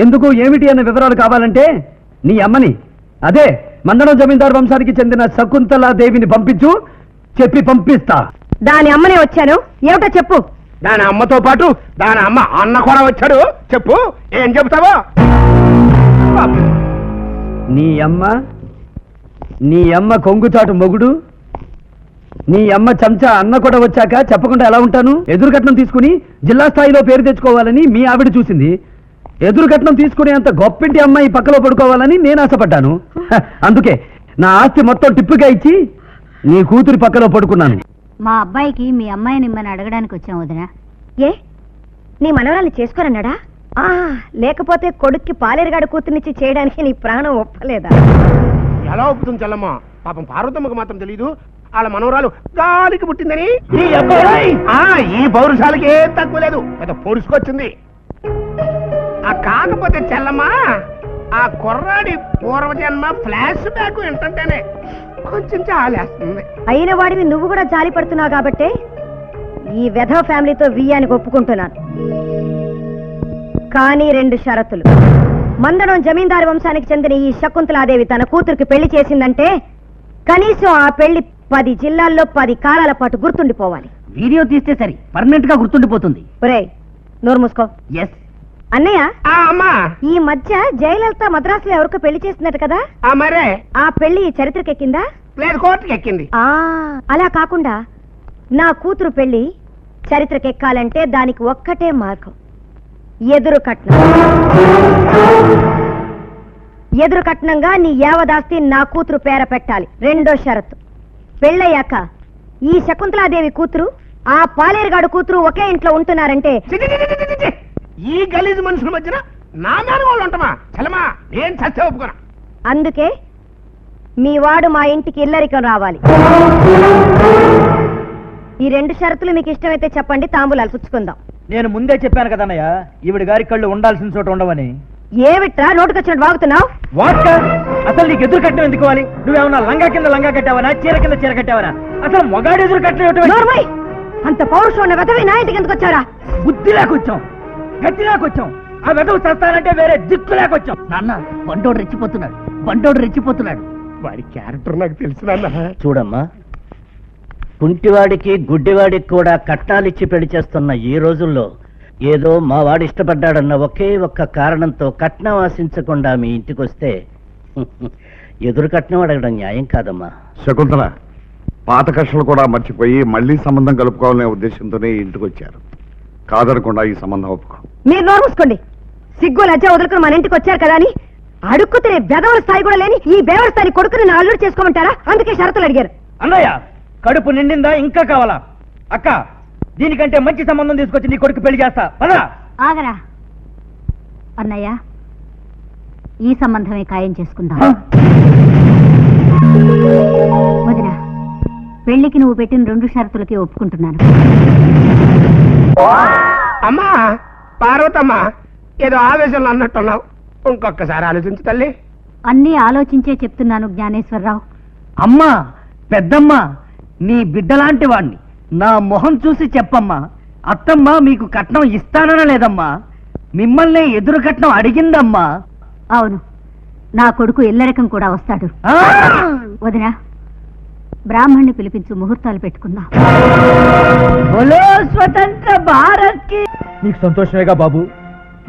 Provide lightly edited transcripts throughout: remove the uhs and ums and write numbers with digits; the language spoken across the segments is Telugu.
ఎందుకు ఏమిటి అన్న వివరాలు కావాలంటే నీ అమ్మని, అదే మందడం జమీందారు వంశానికి చెందిన శకుంతలాదేవిని పంపించు, చెప్పి పంపిస్తా. దాని అమ్మనే వచ్చాను, ఏమిటో చెప్పు. దాని అమ్మతో పాటు దాని అమ్మ అన్న కూడా వచ్చాడు, చెప్పు ఏం చెబుతావో. నీ అమ్మ కొంగుచాటు మొగుడు, నీ అమ్మ చెంచా అన్న కూడా వచ్చాక చెప్పకుండా ఎలా ఉంటాను? ఎదురుకట్నం తీసుకుని జిల్లా స్థాయిలో పేరు తెచ్చుకోవాలని మీ ఆవిడ చూసింది. ఎదురుకట్నం తీసుకునే అంత గొప్పింటి అమ్మాయి పక్కలో పడుకోవాలని నేను ఆశపడ్డాను. అందుకే నా ఆస్తి మొత్తం టిప్పుగా ఇచ్చి నీ కూతురి పక్కలో పడుకున్నాను. మా అబ్బాయికి మీ అమ్మాయిని ఇమ్మని అడగడానికి వచ్చాం వదినా. ఏ నీ మనవరాలు చేసుకోరన్నాడా? లేకపోతే కొడుక్కి పాలేరుగాడు కూతుర్నిచ్చి చేయడానికి నీ ప్రాణం ఒప్పలేదా? ఎలా ఒప్పుతుంది చెల్లమ్మ? పాపం పార్వతమ్మకు మాత్రం తెలీదు వాళ్ళ మనవరాలు గాలికి పుట్టిందని. ఈ పౌరుషాలకి ఏం తక్కువ లేదు, పెద్ద పొడుచుకొచ్చింది. కాకపోతే చెల్లమ్మ, ఆ కుర్రాడి పూర్వజన్మ ఫ్లాష్ బ్యాక్ ఏంటంటేనే కొంచెం జాలేస్తుంది. అయిన వాడివి నువ్వు కూడా జాలి పడుతున్నావు కాబట్టే ఈ వెధవ ఫ్యామిలీతో వియ్యానికి ఒప్పుకుంటున్నాను. కానీ 2 షరతులు. మందడం జమీందారు వంశానికి చెందిన ఈ శకుంతలాదేవి తన కూతురికి పెళ్లి చేసిందంటే కనీసం ఆ పెళ్లి 10 జిల్లాల్లో 10 కాలాల పాటు గుర్తుండిపోవాలి. వీడియో తీస్తే సరి, పర్మనెంట్ గా గుర్తుండిపోతుంది. ఒరేయ్ నోరు మూసుకో. ఎస్ అన్నయ్య, అమ్మా ఈ మధ్య జయలలిత మద్రాసులో ఎవరికో పెళ్లి చేస్తున్నట్టు కదా? మరే ఆ పెళ్లి చరిత్రకెక్కిందా? లేదు, కోర్టుకి ఎక్కింది. అలా కాకుండా నా కూతురు పెళ్లి చరిత్రకెక్కాలంటే దానికి ఒక్కటే మార్గం, ఎదురు కట్నం. ఎదురు కట్నంగా నీ యావదాస్తి నా కూతురు పేర పెట్టాలి. 2వ షరతు, పెళ్ళయ్యాక ఈ శకుంతలాదేవి కూతురు ఆ పాలేరుగాడు కూతురు ఒకే ఇంట్లో ఉంటున్నారంటే ఈ గలీజు మనుషుల మధ్యన నా మీద వాళ్ళు ఉంటామా? చలమా ఏం చస్తే ఒప్పుకోనా? అందుకే మీ వాడు మా ఇంటికి ఇల్లరికం రావాలి. ఈ 2 షరతులు మీకు ఇష్టమైతే చెప్పండి, తాంబూలాలు పుచ్చుకుందాం. నేను ముందే చెప్పాను కదన్నయ్య, ఈవిడ గారి కళ్ళు ఉండాల్సిన చోట ఉండవని. ఏమిట్రా నోటుకొచ్చినట్టు వాగుతున్నావు? అసలు నీకు ఎదురు కట్టడం ఎందుకు? నువ్వేమన్నా లంగా కింద లంగా కట్టావనా, చీర కింద చీర కట్టావనా? అసలు మొగాడు ఎదురు కట్టడం అంత పౌరుషం ఉన్న వెధవి నా ఇంటికి ఎందుకు వచ్చారా? బుద్ధి లేకొచ్చాం, గట్టి లేకొచ్చాం. ఆ వెధవు చేస్తానంటే వేరే దిక్కు లేకొచ్చాం. నాన్న బండోడు రెచ్చిపోతున్నాడు. వాడి క్యారెక్టర్ నాకు తెలిసిన. చూడమ్మా, కుంటివాడికి గుడ్డివాడికి కూడా కట్నాలిచ్చి పెళ్లి చేస్తున్న ఈ రోజుల్లో ఏదో మా వాడు ఇష్టపడ్డాడన్న ఒకే ఒక్క కారణంతో కట్నం ఆశించకుండా మీ ఇంటికి వస్తే ఎదురు కట్నం అడగడం న్యాయం కాదమ్మా. శకుంతల, పాత కష్టాలు కూడా మర్చిపోయి మళ్లీ సంబంధం కలుపుకోవాలనే ఉద్దేశంతోనే ఇంటికి వచ్చారు. కాదనకుండా ఈ సంబంధం ఒప్పుకో. మీరు నోరు మూసుకోండి. సిగ్గు లజ్జ వదులుకుని మన ఇంటికి వచ్చారు కదా అని అడుక్కు తినే బెదవల స్థాయి కూడా లేని ఈ బేవల స్థాయి కొడుకుని నా అల్లుడు చేసుకోమంటారా? అందుకే షరతులు అడిగారు. అన్నయ్య, కడుపు నిండిందా? ఇంకా కావాలా? అక్క, దీనికంటే మంచి సంబంధం తీసుకొచ్చి నీ కొడుకు పెళ్లి చేస్తా. పదా ఆగరా అన్నయ్య, ఈ సంబంధమే ఖాయం చేసుకుందాం. వదినా, పెళ్లికి నువ్వు పెట్టిన 2 షరతులకి ఒప్పుకుంటున్నాను. అమ్మా పార్వతమ్మా, ఏదో ఆవేశంలో అన్నట్టున్నావు, ఇంకొకసారి ఆలోచించు తల్లి. అన్నీ ఆలోచించే చెప్తున్నాను జ్ఞానేశ్వరరావు. అమ్మా, పెద్దమ్మా, నీ బిడ్డలాంటి వాణ్ణి, నా మొహం చూసి చెప్పమ్మా. అత్తమ్మ మీకు కట్నం ఇస్తానన లేదమ్మా, మిమ్మల్ని ఎదురు కట్నం అడిగిందమ్మా. అవును, నా కొడుకు ఇల్లరకం కూడా వస్తాడు. వదినా, బ్రాహ్మణ్ణి పిలిపించు, ముహూర్తాలు పెట్టుకుందాం. బోలో స్వతంత్ర భారత్ కి. నీకు సంతోషమేగా బాబు?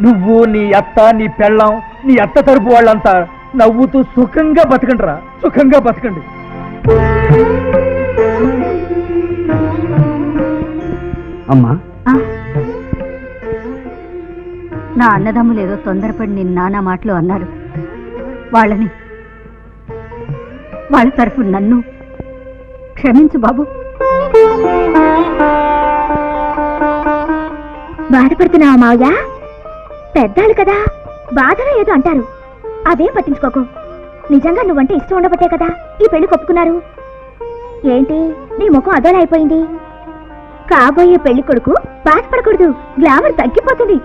నువ్వు, నీ అత్త, నీ పెళ్ళాం, నీ అత్త తరపు వాళ్ళంతా నవ్వుతూ సుఖంగా బతకండి రా, సుఖంగా బతకండి. అమ్మా, నా అన్నదమ్ములు ఏదో తొందరపడి నేను నానా మాటలు అన్నారు. వాళ్ళ తరఫు నన్ను క్షమించు బాబు. బాధపడుతున్నావా మావయ్య? పెద్దాళ్ళు కదా, బాధగా ఏదో అంటారు, అదేం పట్టించుకోకు. నిజంగా నువ్వంటే ఇష్టం ఉండబట్టే కదా ఈ పెళ్లి ఒప్పుకున్నారు. ఏంటి నీ ముఖం అదోలా అయిపోయింది? కాబోయే పెళ్లి కొడుకు బాధపడకూడదు, గ్లామర్ తగ్గిపోతుంది.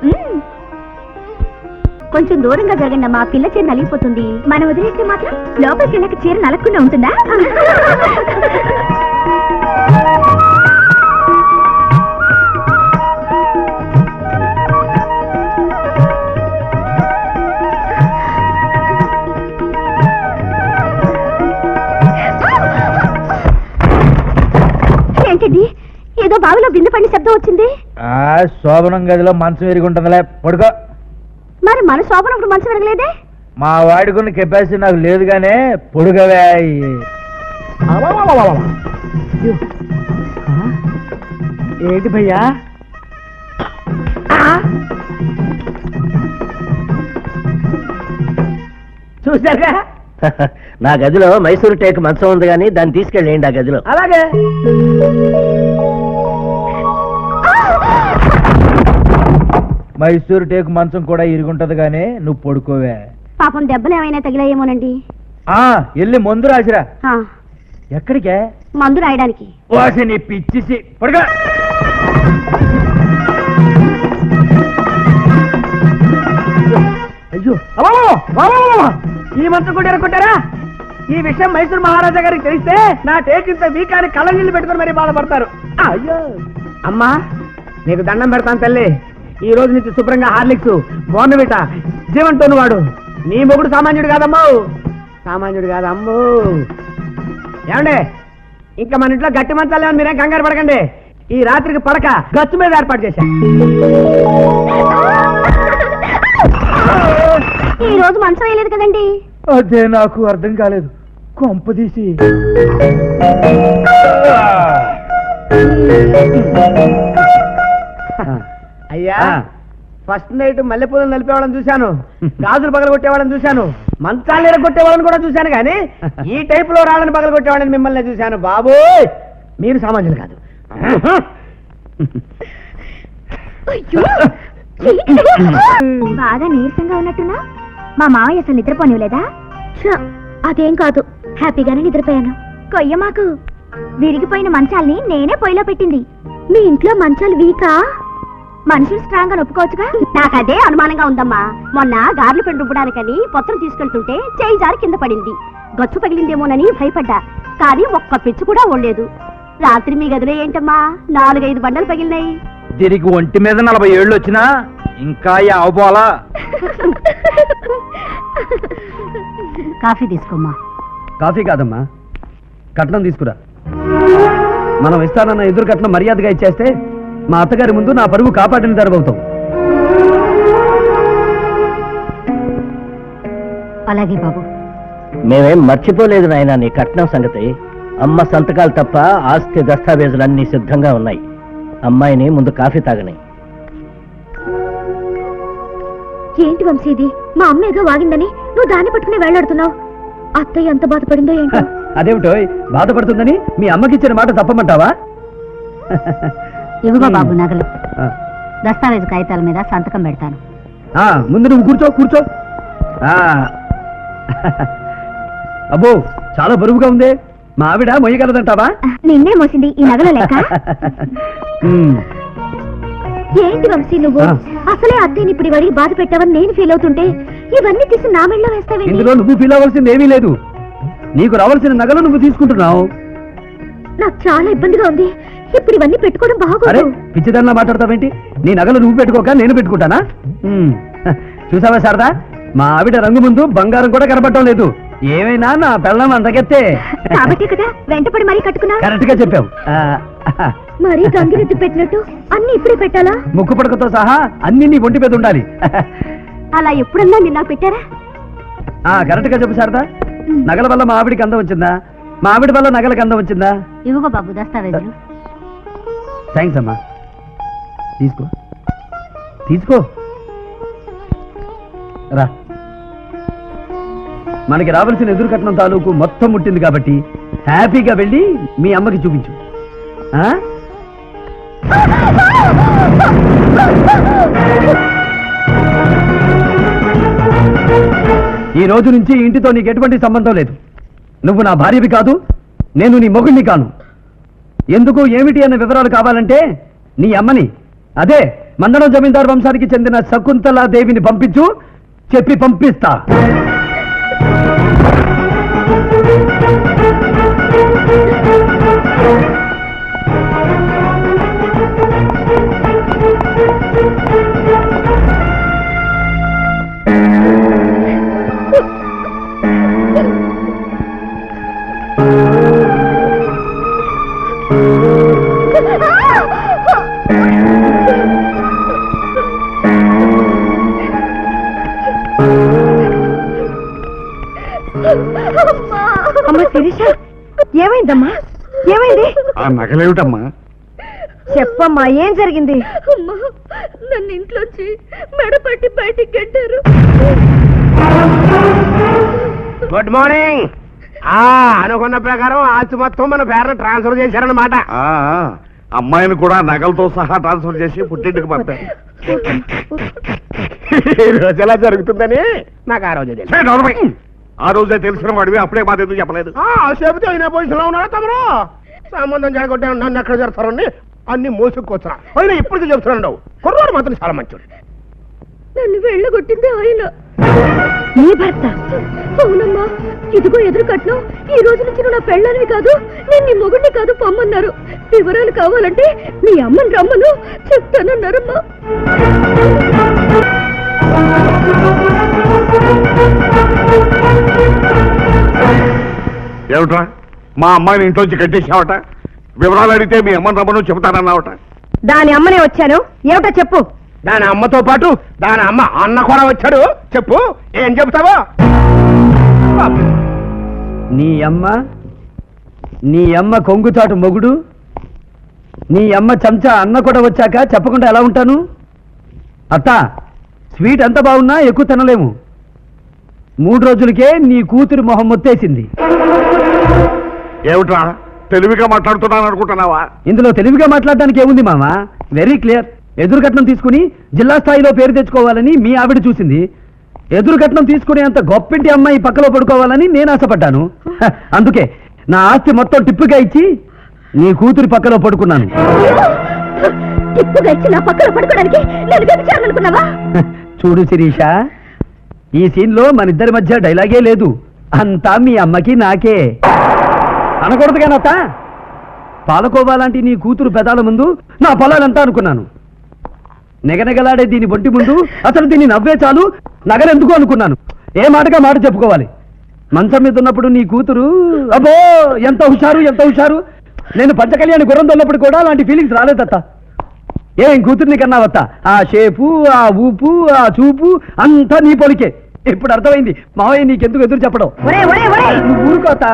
కొంచెం దూరంగా జరగండి, మా పిల్ల చీర నలిగిపోతుంది. మనం వదిలేస్తే మాత్రం లోపలికి వెళ్ళక చీర నలగకుండా ఉంటుందా? అదేంటండి ఏదో బావిలో బిందె పడిన శబ్దం వచ్చింది. శోభనం గదిలో మంచం ఎరిగి ఉంటుందిలే, పడుకో. మరి మన శోభనప్పుడు మనసు విరగలేదే. మా వాడుకున్న కెపాసిటీ నాకు లేదు గానే పొడుగవే. ఏంటి భయ్యా? చూసారుగా, నా గదిలో మైసూరు టేక్ మంచం ఉంది కానీ దాన్ని తీసుకెళ్ళండి ఆ గదిలో. అలాగే. మైసూరు టేకు మంచం కూడా ఇరుగుంటది గానీ నువ్వు పడుకోవే. పాపం దెబ్బలు ఏమైనా తగిలాయేమోనండి. వెళ్ళి మందు రాసిరా. ఆ, ఎక్కడికే? మందు రాయడానికి. వాసి నీ పిచ్చిసి పడుకో. అయ్యో, ఈ మంత్రం కూడా ఎరగొట్టారా? ఈ విషయం మైసూరు మహారాజా గారికి తెలిస్తే నా టేకింత వీకాని కళ్ళ నీళ్ళు పెట్టుకుని మరీ బాధపడతారు. అయ్యో అమ్మా, నీకు దండం పెడతాను తల్లి. ఈ రోజు నుంచి శుభ్రంగా హార్లిక్స్, బోర్నవిటా, జీవంతోను వాడు. నీ మొగుడు సామాన్యుడు కాదమ్మో, సామాన్యుడు కాదమ్మో. ఏమండే, ఇంకా మన ఇంట్లో గట్టి మంచాలు లేవని మీరేం కంగారు పడకండి. ఈ రాత్రికి పడక గచ్చు మీద ఏర్పాటు చేశా. ఈ రోజు మంచం వేయలేదు కదండి. అదే నాకు అర్థం కాలేదు. కొంపదీసి అయ్యా, ఫస్ట్ నైట్ మల్లెపూలను నలిపేవాళ్ళని చూశాను, గాజులు పగలగొట్టేవాళ్ళని చూశాను, మంచాలు ఎరగొట్టేవాళ్ళని కూడా చూశాను, కానీ ఈ టైప్ లో రాళ్ళని పగలగొట్టేవాళ్ళని మిమ్మల్ని చూశాను. బాబు, మీరు సామాన్యులు కాదు. బాగా నీరసంగా ఉన్నట్టున్నా. మా మావయ్య అసలు నిద్రపోనివ్వలేదా? అదేం కాదు, హ్యాపీగానే నిద్రపోయాను. కొయ్య మాకు విరిగిపోయిన మంచాల్ని నేనే పొయ్యిలో పెట్టింది. మీ ఇంట్లో మంచాలు వీకా? మనుషులు స్ట్రాంగ్ అని ఒప్పుకోవచ్చుగా. నాకు అదే అనుమానంగా ఉందమ్మా. మొన్న గార్లు పెండు రుబ్బడానికని పొత్తం తీసుకెళ్తుంటే చేయి జారి కింద పడింది. గచ్చు పగిలిందేమోనని భయపడ్డా, కానీ ఒక్క పిచ్చు కూడా ఓడలేదు. రాత్రి మీ గదిలో ఏంటమ్మా 4-5 బండలు పగిలినాయి. దీనికి ఒంటి మీద 40 ఏళ్ళు వచ్చినా ఇంకా అవపోలా. కాఫీ తీసుకోమ్మా. కాఫీ కాదమ్మా, కట్నం తీసుకురా. మనం ఇస్తానన్న ఎదురు కట్నం మర్యాదగా ఇచ్చేస్తే మా అత్తగారి ముందు నా పరువు కాపాడిన జరగవుతాం. అలాగే బాబు. మేమేం మర్చిపోలేదు నాయనా నీ కట్నం సంగతి. అమ్మ సంతకాలు తప్ప ఆస్తి దస్తావేజులన్నీ సిద్ధంగా ఉన్నాయి. అమ్మాయిని ముందు కాఫీ తాగని. ఏంటి వంశీ ఇది? మా అమ్మ ఏదో వాగిందని నువ్వు దాన్ని పట్టుకుని వేలాడుతున్నావు. అత్తయ్య ఎంత బాధపడిందో ఏంటో. అదేమిటో బాధపడుతుందని మీ అమ్మకిచ్చిన మాట తప్పమంటావా? ఇవ్వగా బాబు నగలు. దస్తావేజు కాగితాల మీద సంతకం పెడతాను. ముందు నువ్వు కూర్చో కూర్చో. అబ్బో, చాలా బరువుగా ఉంది. మా ఆవిడ మొయ్యగలదంటావా? నిన్నే మోసింది ఈ నగల లెక్క. ఏంటి వంశీ నువ్వు? అసలే అత్తయ్యని ఇప్పుడు వాడికి బాధ పెట్టావని నేను ఫీల్ అవుతుంటే ఇవన్నీ తీసి నా మెళ్ళలో వేస్తావేంటి? ఇందులో నువ్వు ఫీల్ అవ్వాల్సింది ఏమీ లేదు. నీకు రావాల్సిన నగలు నువ్వు తీసుకుంటున్నావు. నాకు చాలా ఇబ్బందిగా ఉంది. ఇప్పుడు ఇవన్నీ పెట్టుకోవడం అరే, బాగోదు. పిచ్చిదన్నా మాట్లాడతావేంటి? నీ నగలు నువ్వు పెట్టుకోక నేను పెట్టుకుంటానా? చూసావా శారదా, మా ఆవిడ రంగు ముందు బంగారం కూడా కనపడటం లేదు. ఏమైనా నా పెళ్ళం అంతకెత్తే. కాబట్టి కదా వెంటపడి మరీ కట్టుకున్నా. కరెక్ట్ గా చెప్పావు. మరీ గంగిరెత్తి పెట్టినట్టు అన్ని ఇప్పుడే పెట్టాలా? ముక్కు పడకతో సహా అన్ని నీ ఒంటి మీద ఉండాలి. అలా ఎప్పుడన్నా నిన్న పెట్టారా? కరెక్ట్ గా చెప్పు శారదా. నగల వల్ల మా ఆవిడికి అందం వచ్చిందా? మా ఆవిడ వల్ల నగలకు అందం వచ్చిందా? ఇవ్వగా బాబు దస్తావేజులు. థ్యాంక్స్ అమ్మా. తీసుకో తీసుకో. రా, మనకి రావాల్సిన ఎదురు కట్నం తాలూకు మొత్తం ముట్టింది కాబట్టి హ్యాపీగా వెళ్ళి మీ అమ్మకి చూపించు. ఈ రోజు నుంచి ఇంటితో నీకు ఎటువంటి సంబంధం లేదు. నువ్వు నా భార్యవి కాదు, నేను నీ మొగుడిని కాను. ఎందుకు ఏమిటి అన్న వివరాలు కావాలంటే నీ అమ్మని, అదే మందడం జమీందారు వంశానికి చెందిన శకుంతలా దేవిని పంపించు, చెప్పి పంపిస్తా. ఏమైందమ్మా ఏమైంది ఆ నగలేమిటమ్మా? చెప్పమ్మా ఏం జరిగింది అమ్మా నన్ను ఇంట్లోంచి మెడపట్టి బయటికి గెట్టారు. Good morning. అనుకున్న ప్రకారం ఆస్తి మొత్తం మన పేరున ట్రాన్స్ఫర్ చేశారన్నమాట. ఆ, అమ్మాయిని కూడా నగలతో సహా ట్రాన్స్ఫర్ చేసి పుట్టింటికి పంపారు. ఈ రోజు ఎలా జరుగుతుందని నాకు ఆ రోజే తెలుసు. ఏ, నోర్మై. ఆ రోజే తెలిసిన వాడివి అప్పుడే మాది ఎందుకు చెప్పలేదు? చెబితే అయినా పొజిషన్ లో ఉన్నారా తమరు? సంబంధం జరగొట్టే నన్ను ఎక్కడ జరుగుతారండి అన్ని మోసుకొచ్చున్నా అయినా ఇప్పటికీ చెప్తున్నాడు. కుర్రాడు మాత్రం చాలా మంచోడు. నన్ను వెళ్ళగొట్టింది ఆయన. నీ భర్త అవునమ్మా, ఇదిగో ఎదురు కట్నం. ఈ రోజు నుంచి నువ్వు నా పెళ్ళానివి కాదు, నేను నీ మొగుడిని కాదు పొమ్మన్నారు. వివరాలు కావాలంటే మీ అమ్మని రమ్మను చెప్తానన్నారమ్మా. ఏమిట్రా మా అమ్మాయిని ఇంట్లోంచి కట్టేసావట? వివరాలు అడిగితే మీ అమ్మని రమ్మను చెబుతానన్నావట. దాని అమ్మనే వచ్చాను ఏమిటో చెప్పు దాని అమ్మతో పాటు దాని అమ్మ అన్న కూడా వచ్చాడు. చెప్పు, ఏం చెప్తావా? నీ అమ్మ కొంగుచాటు మొగుడు, నీ అమ్మ చెంచా అన్న కూడా వచ్చాక చెప్పకుండా ఎలా ఉంటాను? అత్త, స్వీట్ ఎంత బాగున్నా ఎక్కువ తినలేము. 3 రోజులకే నీ కూతురు మొహం మొత్తేసింది. ఏమిట్రా తెలివిగా మాట్లాడుతున్నాను అనుకుంటున్నావా? ఇందులో తెలివిగా మాట్లాడడానికి ఏముంది మామ? Very clear. ఎదురు కట్నం తీసుకుని జిల్లా స్థాయిలో పేరు తెచ్చుకోవాలని మీ ఆవిడ చూసింది. ఎదురు కట్నం తీసుకునే అంత గొప్పింటి అమ్మాయి పక్కలో పడుకోవాలని నేను ఆశపడ్డాను. అందుకే నా ఆస్తి మొత్తం టిప్పుగా ఇచ్చి నీ కూతురి పక్కలో పడుకున్నాను. టిప్పుగా ఇచ్చి నా పక్కన పడుకోవడానికి నేను వ్యభిచారనుకున్నావా? చూడు శిరీష, ఈ సీన్ లో మన ఇద్దరి మధ్య డైలాగే లేదు. అంతా మీ అమ్మకి నాకే. అనకూడదు కానత్త. పాలకోవాలంటే నీ కూతురు పెదాల ముందు నా పొలాలంతా అనుకున్నాను. నెగనెగలాడే దీని బొంటి ముందు అసలు దీన్ని నవ్వే చాలు నగరెందుకు అనుకున్నాను. ఏ మాటగా మాట చెప్పుకోవాలి. మంచం మీద ఉన్నప్పుడు నీ కూతురు అబ్బో ఎంత హుషారు. నేను పంచకళ్యాణి గుర్రం తొన్నప్పుడు కూడా అలాంటి ఫీలింగ్స్ రాలేదత్త. ఏం కూతుర్ని కన్నావత్త? ఆ షేపు, ఆ ఊపు, ఆ చూపు అంతా నీ పొలికే. ఇప్పుడు అర్థమైంది మావయ్య నీకెందుకు ఎదురు చెప్పడం. నువ్వు ఊరుకోత.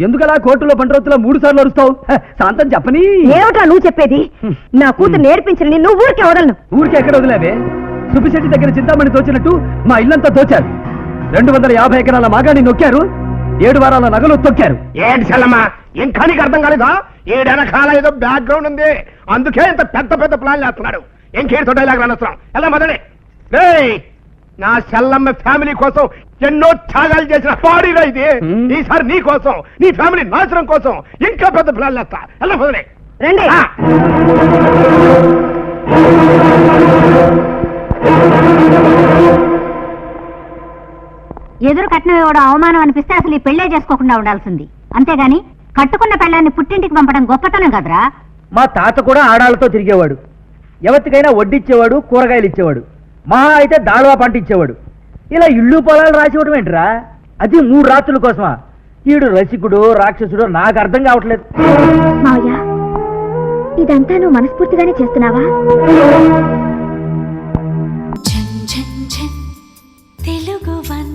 ఎందుకలా కోర్టులో పంటరోతులో 3 సార్లు అరుస్తావు? శాంతం చెప్పని. ఏమిటా నువ్వు చెప్పేది? నా కూతురు నేర్పించని నువ్వు ఊరికే వదలను. ఊరికే ఎక్కడ వదిలేవే? సుబ్బిశెట్టి దగ్గర చింతామణి తోచినట్టు మా ఇల్లంతా తోచారు. 250 ఎకరాల మాగాని నొక్కారు. 7 వారాల నగలు తొక్కారు. ఏంటి చెల్లమ్మా, ఇంకా నీకు అర్థం కాలేదా? 7 వెనకాల ఏదో బ్యాక్గ్రౌండ్ ఉంది, అందుకే ఇంత పెద్ద ప్లాన్ చేస్తున్నాడు. ఇంకేంటో డైలాగ్ రానొస్తున్నాం. ఎలా మొదలే? రేయ్, నా చెల్లమ్మ ఫ్యామిలీ కోసం ఎన్నో త్యాగాలు చేసిన బాడీరా ఇది. ఈసారి నీ కోసం, నీ ఫ్యామిలీ నాశనం కోసం ఇంకా పెద్ద ప్లాన్ చేస్తా. ఎలా మొదలే? రండి. ఎదురు కట్నం ఇవ్వడం అవమానం అనిపిస్తే అసలు ఈ పెళ్లే చేసుకోకుండా ఉండాల్సింది. అంతేగాని కట్టుకున్న పెళ్ళాన్ని పుట్టింటికి పంపడం గొప్పతనం కదరా. మా తాత కూడా ఆడాలతో తిరిగేవాడు. ఎవరికైనా వడ్డిచ్చేవాడు, కూరగాయలు ఇచ్చేవాడు. మహా అయితే దాళవా పంట ఇచ్చేవాడు. ఇలా ఇళ్ళు పొలాలు రాసివ్వడం ఏంట్రా? అది 3 రాత్రుల కోసమా? ఈడు రసికుడు రాక్షసుడు నాకు అర్థం కావట్లేదు. మావయ్య, ఇదంతా నువ్వు మనస్ఫూర్తిగానే చేస్తున్నావా? తెలుగు 1